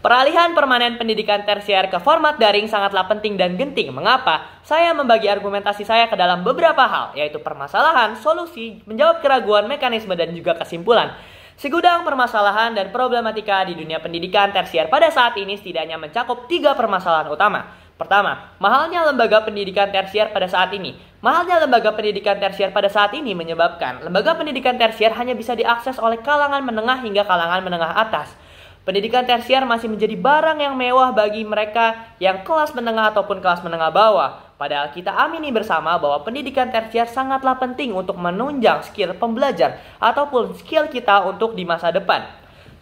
Peralihan permanen pendidikan tersier ke format daring sangatlah penting dan genting. Mengapa? Saya membagi argumentasi saya ke dalam beberapa hal, yaitu permasalahan, solusi, menjawab keraguan, mekanisme, dan juga kesimpulan. Segudang permasalahan dan problematika di dunia pendidikan tersier pada saat ini setidaknya mencakup 3 permasalahan utama. Pertama, mahalnya lembaga pendidikan tersier pada saat ini. Mahalnya lembaga pendidikan tersier pada saat ini menyebabkan lembaga pendidikan tersier hanya bisa diakses oleh kalangan menengah hingga kalangan menengah atas. Pendidikan tersier masih menjadi barang yang mewah bagi mereka yang kelas menengah ataupun kelas menengah bawah. Padahal kita amini bersama bahwa pendidikan tersier sangatlah penting untuk menunjang skill pembelajar ataupun skill kita untuk di masa depan.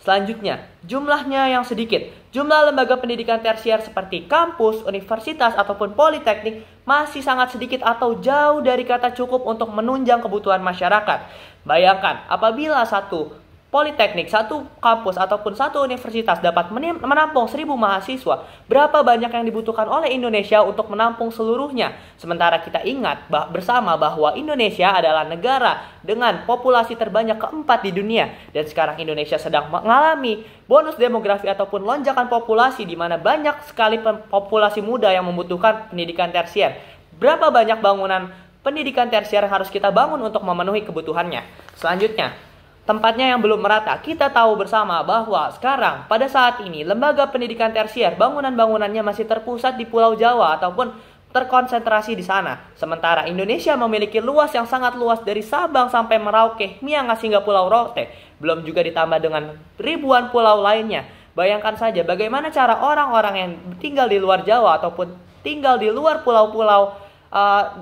Selanjutnya, jumlahnya yang sedikit. Jumlah lembaga pendidikan tersier seperti kampus, universitas, ataupun politeknik masih sangat sedikit atau jauh dari kata cukup untuk menunjang kebutuhan masyarakat. Bayangkan, apabila satu politeknik, satu kampus, ataupun satu universitas dapat menampung 1.000 mahasiswa, berapa banyak yang dibutuhkan oleh Indonesia untuk menampung seluruhnya? Sementara kita ingat bersama bahwa Indonesia adalah negara dengan populasi terbanyak keempat di dunia. Dan sekarang Indonesia sedang mengalami bonus demografi ataupun lonjakan populasi di mana banyak sekali populasi muda yang membutuhkan pendidikan tersier. Berapa banyak bangunan pendidikan tersier harus kita bangun untuk memenuhi kebutuhannya? Selanjutnya, tempatnya yang belum merata. Kita tahu bersama bahwa sekarang pada saat ini lembaga pendidikan tersier bangunan-bangunannya masih terpusat di Pulau Jawa ataupun terkonsentrasi di sana. Sementara Indonesia memiliki luas yang sangat luas dari Sabang sampai Merauke, Miangas hingga Pulau Rote. Belum juga ditambah dengan ribuan pulau lainnya. Bayangkan saja bagaimana cara orang-orang yang tinggal di luar Jawa ataupun tinggal di luar pulau-pulau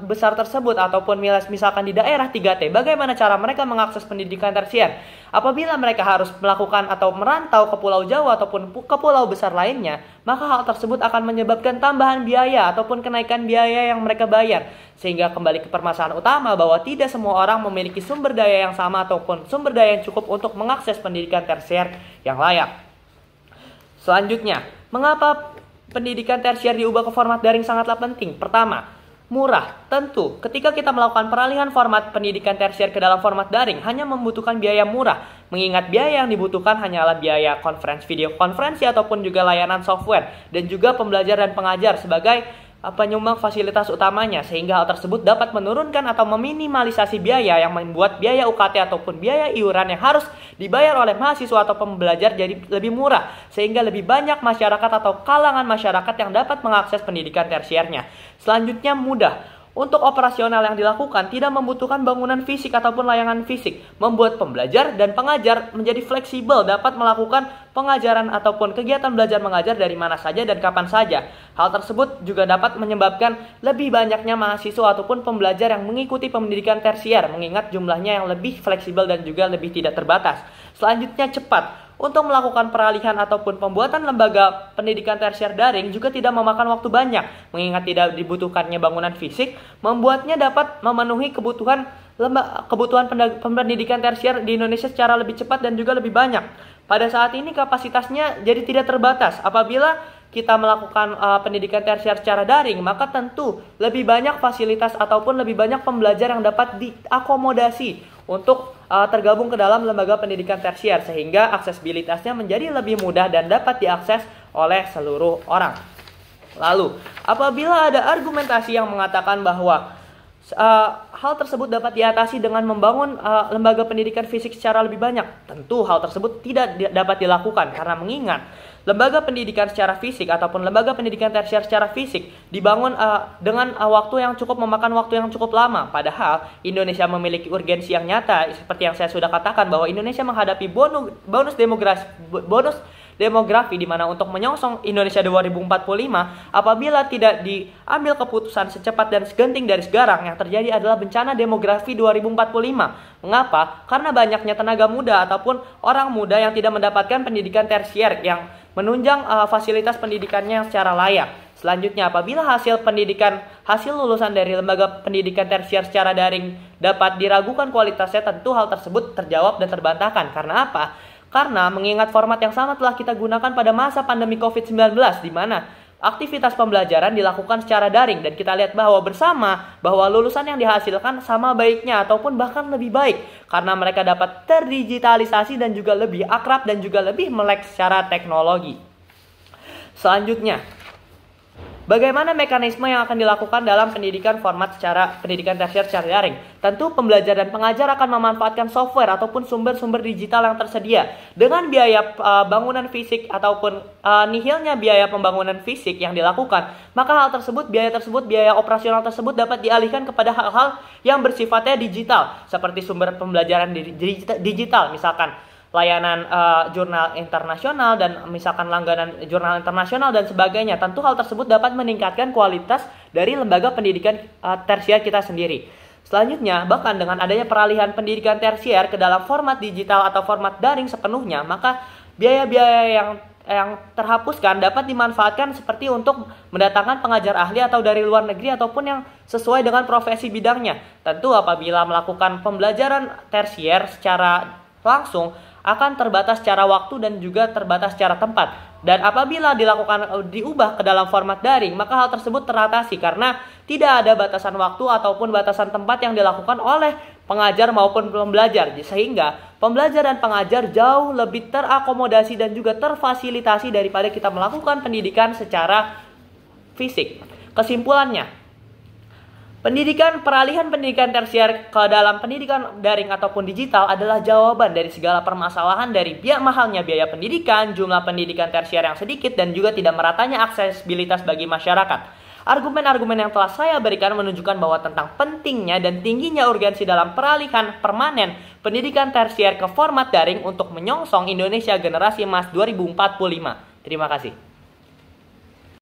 besar tersebut ataupun misalkan di daerah 3T, bagaimana cara mereka mengakses pendidikan tersier? Apabila mereka harus melakukan atau merantau ke Pulau Jawa ataupun ke pulau besar lainnya, maka hal tersebut akan menyebabkan tambahan biaya ataupun kenaikan biaya yang mereka bayar. Sehingga kembali ke permasalahan utama bahwa tidak semua orang memiliki sumber daya yang sama ataupun sumber daya yang cukup untuk mengakses pendidikan tersier yang layak. Selanjutnya, mengapa pendidikan tersier diubah ke format daring sangatlah penting? Pertama, murah. Tentu, ketika kita melakukan peralihan format pendidikan tersier ke dalam format daring, hanya membutuhkan biaya murah. Mengingat biaya yang dibutuhkan hanyalah biaya video konferensi ataupun juga layanan software. Dan juga pembelajar dan pengajar sebagai penyumbang fasilitas utamanya. Sehingga hal tersebut dapat menurunkan atau meminimalisasi biaya yang membuat biaya UKT ataupun biaya iuran yang harus dibayar oleh mahasiswa atau pembelajar jadi lebih murah. Sehingga lebih banyak masyarakat atau kalangan masyarakat yang dapat mengakses pendidikan tersiernya. Selanjutnya, mudah. Untuk operasional yang dilakukan tidak membutuhkan bangunan fisik ataupun layanan fisik. Membuat pembelajar dan pengajar menjadi fleksibel dapat melakukan pengajaran ataupun kegiatan belajar mengajar dari mana saja dan kapan saja. Hal tersebut juga dapat menyebabkan lebih banyaknya mahasiswa ataupun pembelajar yang mengikuti pendidikan tersier, mengingat jumlahnya yang lebih fleksibel dan juga lebih tidak terbatas. Selanjutnya, cepat. Untuk melakukan peralihan ataupun pembuatan lembaga pendidikan tersier daring juga tidak memakan waktu banyak. Mengingat tidak dibutuhkannya bangunan fisik, membuatnya dapat memenuhi kebutuhan pendidikan tersier di Indonesia secara lebih cepat dan juga lebih banyak. Pada saat ini kapasitasnya jadi tidak terbatas. Apabila kita melakukan pendidikan tersier secara daring, maka tentu lebih banyak fasilitas ataupun lebih banyak pembelajar yang dapat diakomodasi untuk tergabung ke dalam lembaga pendidikan tersier, sehingga aksesibilitasnya menjadi lebih mudah dan dapat diakses oleh seluruh orang. Lalu, apabila ada argumentasi yang mengatakan bahwa hal tersebut dapat diatasi dengan membangun lembaga pendidikan fisik secara lebih banyak, tentu hal tersebut tidak dapat dilakukan karena mengingat lembaga pendidikan secara fisik ataupun lembaga pendidikan tersier secara fisik dibangun dengan waktu yang cukup, memakan waktu yang cukup lama. Padahal Indonesia memiliki urgensi yang nyata, seperti yang saya sudah katakan bahwa Indonesia menghadapi bonus demografi di mana untuk menyongsong Indonesia 2045, apabila tidak diambil keputusan secepat dan segenting dari sekarang, yang terjadi adalah bencana demografi 2045. Mengapa? Karena banyaknya tenaga muda ataupun orang muda yang tidak mendapatkan pendidikan tersier yang menunjang fasilitas pendidikannya secara layak. Selanjutnya, apabila hasil lulusan dari lembaga pendidikan tersier secara daring dapat diragukan kualitasnya, tentu hal tersebut terjawab dan terbantahkan. Karena apa? Karena mengingat format yang sama telah kita gunakan pada masa pandemi COVID-19, di mana aktivitas pembelajaran dilakukan secara daring, dan kita lihat bahwa lulusan yang dihasilkan sama baiknya ataupun bahkan lebih baik karena mereka dapat terdigitalisasi dan juga lebih akrab dan juga lebih melek secara teknologi. Selanjutnya, bagaimana mekanisme yang akan dilakukan dalam pendidikan tersier secara daring? Tentu pembelajar dan pengajar akan memanfaatkan software ataupun sumber-sumber digital yang tersedia. Dengan biaya bangunan fisik ataupun nihilnya biaya pembangunan fisik yang dilakukan, maka biaya operasional tersebut dapat dialihkan kepada hal-hal yang bersifatnya digital, seperti sumber pembelajaran digital, misalkan layanan jurnal internasional dan misalkan langganan jurnal internasional dan sebagainya. Tentu hal tersebut dapat meningkatkan kualitas dari lembaga pendidikan tersier kita sendiri. Selanjutnya, bahkan dengan adanya peralihan pendidikan tersier ke dalam format digital atau format daring sepenuhnya, maka biaya-biaya yang terhapuskan dapat dimanfaatkan seperti untuk mendatangkan pengajar ahli atau dari luar negeri ataupun yang sesuai dengan profesi bidangnya. Tentu apabila melakukan pembelajaran tersier secara langsung akan terbatas secara waktu dan juga terbatas secara tempat. Dan apabila diubah ke dalam format daring, maka hal tersebut teratasi karena tidak ada batasan waktu ataupun batasan tempat yang dilakukan oleh pengajar maupun pembelajar. Sehingga pembelajar dan pengajar jauh lebih terakomodasi dan juga terfasilitasi daripada kita melakukan pendidikan secara fisik. Kesimpulannya, peralihan pendidikan tersier ke dalam pendidikan daring ataupun digital adalah jawaban dari segala permasalahan dari mahalnya biaya pendidikan, jumlah pendidikan tersier yang sedikit, dan juga tidak meratanya aksesibilitas bagi masyarakat. Argumen-argumen yang telah saya berikan menunjukkan bahwa tentang pentingnya dan tingginya urgensi dalam peralihan permanen pendidikan tersier ke format daring untuk menyongsong Indonesia Generasi Emas 2045. Terima kasih.